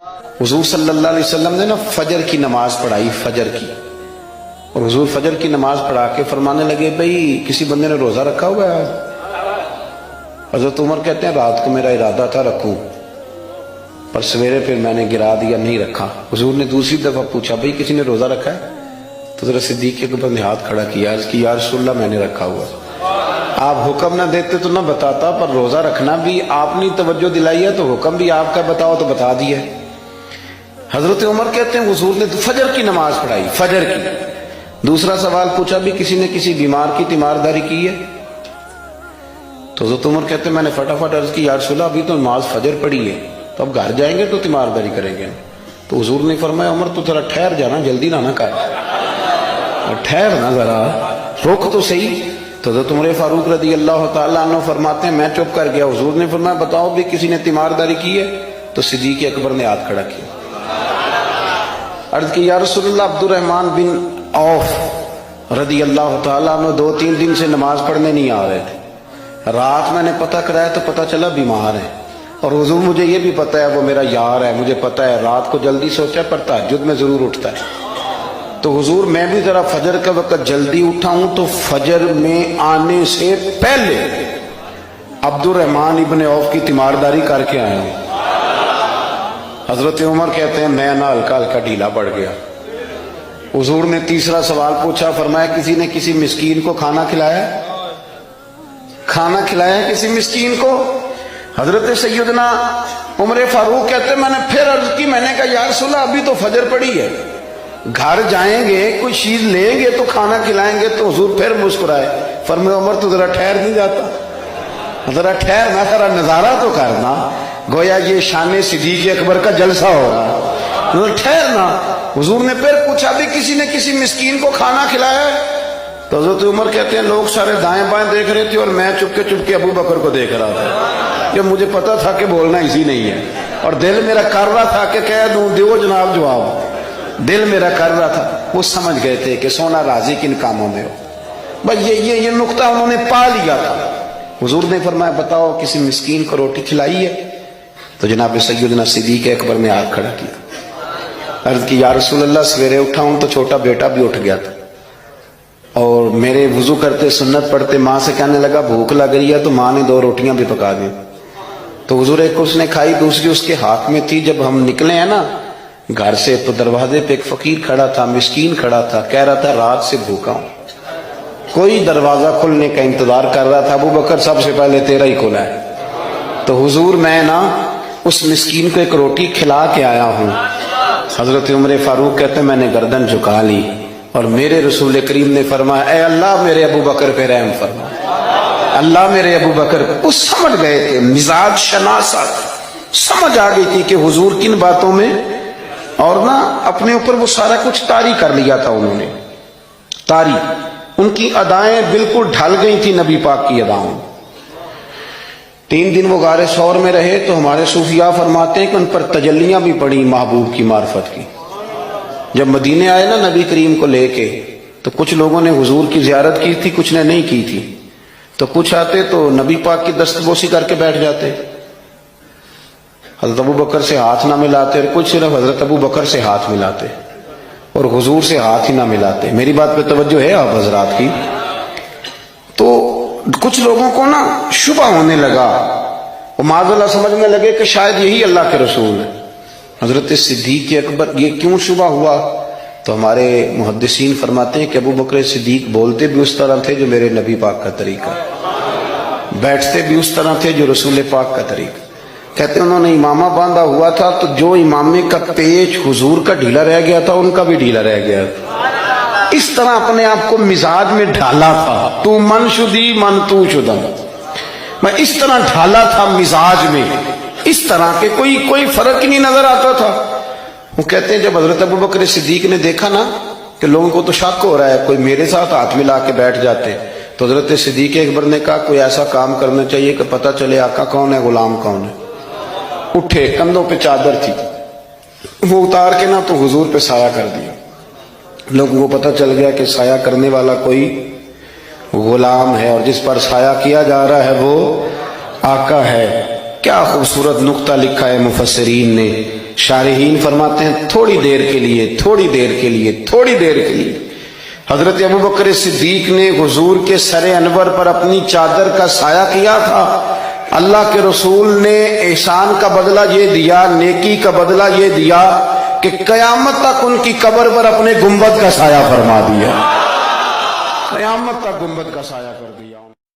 حضور صلی اللہ علیہ وسلم نے نا فجر کی نماز پڑھائی، فجر کی، اور حضور فجر کی نماز پڑھا کے فرمانے لگے بھئی کسی بندے نے روزہ رکھا ہوا ہے؟ حضرت عمر کہتے ہیں رات کو میرا ارادہ تھا رکھوں، پر سویرے پھر میں نے گرا دیا، نہیں رکھا۔ حضور نے دوسری دفعہ پوچھا بھئی کسی نے روزہ رکھا ہے؟ تو حضرت صدیق کے اوپر نے ہاتھ کھڑا کیا، عرض کی یا رسول اللہ میں نے رکھا ہوا۔ آپ حکم نہ دیتے تو نہ بتاتا، پر روزہ رکھنا بھی آپ نے توجہ دلائی ہے تو حکم بھی آپ کا بتاؤ تو بتا دیا۔ حضرت عمر کہتے ہیں حضور نے فجر کی نماز پڑھائی، فجر کی۔ دوسرا سوال پوچھا بھی کسی نے کسی بیمار کی تیمارداری کی ہے؟ تو حضرت عمر کہتے ہیں میں نے فٹافٹ عرض کی یا رسول اللہ ابھی تو نماز فجر پڑھی ہے، تو اب گھر جائیں گے تو تیمارداری کریں گے۔ تو حضور نے فرمایا عمر تو ذرا ٹھہر جانا، جلدی نہ کر، ٹھہر نا ذرا، رک تو صحیح۔ تو حضرت عمر فاروق رضی اللہ تعالیٰ عنہ فرماتے ہیں میں چپ کر گیا۔ حضور نے فرمایا بتاؤ بھی کسی نے تیمارداری کی ہے؟ تو صدیق اکبر نے ہاتھ کھڑا کیا، عرض کی یا رسول اللہ عبد الرحمن بن عوف رضی اللہ تعالیٰ عنہ 2-3 دن سے نماز پڑھنے نہیں آ رہے تھے، رات میں نے پتہ کرایا تو پتہ چلا بیمار ہے، اور حضور مجھے یہ بھی پتہ ہے وہ میرا یار ہے، مجھے پتہ ہے رات کو جلدی سوچا پر تہجد میں ضرور اٹھتا ہے۔ تو حضور میں بھی ذرا فجر کا وقت جلدی اٹھا ہوں تو فجر میں آنے سے پہلے عبد الرحمن ابن عوف کی تیمارداری کر کے آیا ہوں۔ حضرت عمر کہتے ہیں میں نہ ہلکا ہلکا ڈھیلا پڑ گیا۔ حضور نے تیسرا سوال پوچھا، فرمایا کسی نے کسی مسکین کو کھانا کھلایا؟ کھانا کھلایا کسی مسکین کو؟ حضرت سیدنا عمر فاروق کہتے ہیں میں نے پھر عرض کی، میں نے کہا یا رسول اللہ ابھی تو فجر پڑی ہے، گھر جائیں گے کوئی چیز لیں گے تو کھانا کھلائیں گے۔ تو حضور پھر مسکرائے، فرمایا عمر تو ذرا ٹھہر نہیں جاتا، ذرا ٹھہرنا، ذرا نظارہ تو کرنا، گویا یہ شان صدیق اکبر کا جلسہ ہو رہا ہے، ٹھہرنا۔ حضور نے پھر پوچھا بھی کسی نے کسی مسکین کو کھانا کھلایا ہے؟ تو حضرت عمر کہتے ہیں لوگ سارے دائیں بائیں دیکھ رہے تھے اور میں چپ کے ابو بکر کو دیکھ رہا تھا، کہ مجھے پتا تھا کہ بولنا اسی نہیں ہے، اور دل میرا کر رہا تھا کہ کہہ دوں دیو جناب جواب، دل میرا کر رہا تھا۔ وہ سمجھ گئے تھے کہ سونا راضی کن کاموں میں ہو، بس یہ نقطہ انہوں نے پا لیا تھا۔ حضور نے فرمایا بتاؤ کسی مسکین کو روٹی کھلائی ہے؟ تو جناب سیدنا صدیق اکبر نے ہاتھ کھڑا کیا، عرض کی یا رسول اللہ سویرے اٹھا ہوں تو چھوٹا بیٹا بھی اٹھ گیا تھا، اور میرے وضو کرتے سنت پڑھتے ماں سے کہنے لگا بھوک لگ رہی ہے، تو ماں نے 2 روٹیاں بھی پکا دیں۔ تو حضور ایک اس نے کھائی، دوسری اس کے ہاتھ میں تھی۔ جب ہم نکلے ہیں نا گھر سے تو دروازے پہ ایک فقیر کھڑا تھا، مسکین کھڑا تھا، کہہ رہا تھا رات سے بھوکا ہوں، کوئی دروازہ کھلنے کا انتظار کر رہا تھا، ابو بکر سب سے پہلے تیرا ہی کھلا ہے۔ تو حضور میں نا اس مسکین کو ایک روٹی کھلا کے آیا ہوں۔ حضرت عمر فاروق کہتے ہیں میں نے گردن جھکا لی، اور میرے رسول کریم نے فرمایا اے اللہ میرے ابو بکر پہ رحم فرما، اللہ میرے ابو بکر۔ وہ سمجھ گئے تھے، مزاج شناست سمجھ آ گئی تھی کہ حضور کن باتوں میں، اور نا اپنے اوپر وہ سارا کچھ طاری کر لیا تھا انہوں نے، طاری، ان کی ادائیں بالکل ڈھل گئی تھی نبی پاک کی ادائیں۔ 3 دن وہ غار ثور میں رہے تو ہمارے صوفیاء فرماتے ہیں کہ ان پر تجلیاں بھی پڑی محبوب کی معرفت کی۔ جب مدینے آئے نا نبی کریم کو لے کے، تو کچھ لوگوں نے حضور کی زیارت کی تھی، کچھ نے نہیں کی تھی، تو کچھ آتے تو نبی پاک کی دستبوسی کر کے بیٹھ جاتے، حضرت ابو بکر سے ہاتھ نہ ملاتے، اور کچھ صرف حضرت ابو بکر سے ہاتھ ملاتے اور حضور سے ہاتھ ہی نہ ملاتے۔ میری بات پہ توجہ ہے آپ حضرات کی؟ تو کچھ لوگوں کو نا شبہ ہونے لگا، وہ معاذ اللہ سمجھنے لگے کہ شاید یہی اللہ کے رسول ہے۔ حضرت صدیق اکبر یہ کیوں شبہ ہوا؟ تو ہمارے محدثین فرماتے ہیں کہ ابو بکر صدیق بولتے بھی اس طرح تھے جو میرے نبی پاک کا طریقہ، بیٹھتے بھی اس طرح تھے جو رسول پاک کا طریقہ۔ کہتے ہیں انہوں نے امامہ باندھا ہوا تھا تو جو امامے کا پیچ حضور کا ڈھیلا رہ گیا تھا ان کا بھی ڈھیلا رہ گیا تھا، اس طرح اپنے آپ کو مزاج میں ڈھالا تھا، تو من شدی من تو شدہ، میں اس طرح ڈھالا تھا مزاج میں، اس طرح کے کوئی فرق ہی نہیں نظر آتا تھا۔ وہ کہتے ہیں جب حضرت ابو بکر صدیق نے دیکھا نا کہ لوگوں کو تو شک ہو رہا ہے، کوئی میرے ساتھ ہاتھ ملا کے بیٹھ جاتے، تو حضرت صدیق اکبر نے کہا کوئی ایسا کام کرنا چاہیے کہ پتہ چلے آقا کون ہے غلام کون ہے۔ اٹھے، کندھوں پہ چادر تھی، وہ اتار کے نا تو حضور پہ سایہ کر دیا، لوگوں کو پتہ چل گیا کہ سایہ کرنے والا کوئی غلام ہے، اور جس پر سایہ کیا جا رہا ہے وہ آقا ہے۔ کیا خوبصورت نقطہ لکھا ہے مفسرین نے شارحین فرماتے ہیں تھوڑی دیر کے لیے، تھوڑی دیر کے لیے، تھوڑی دیر کے لیے حضرت ابوبکر صدیق نے حضور کے سر انور پر اپنی چادر کا سایہ کیا تھا۔ اللہ کے رسول نے احسان کا بدلہ یہ دیا، نیکی کا بدلہ یہ دیا کہ قیامت تک ان کی قبر پر اپنے گنبد کا سایہ فرما دیا، قیامت تک گنبد کا سایہ کر دیا۔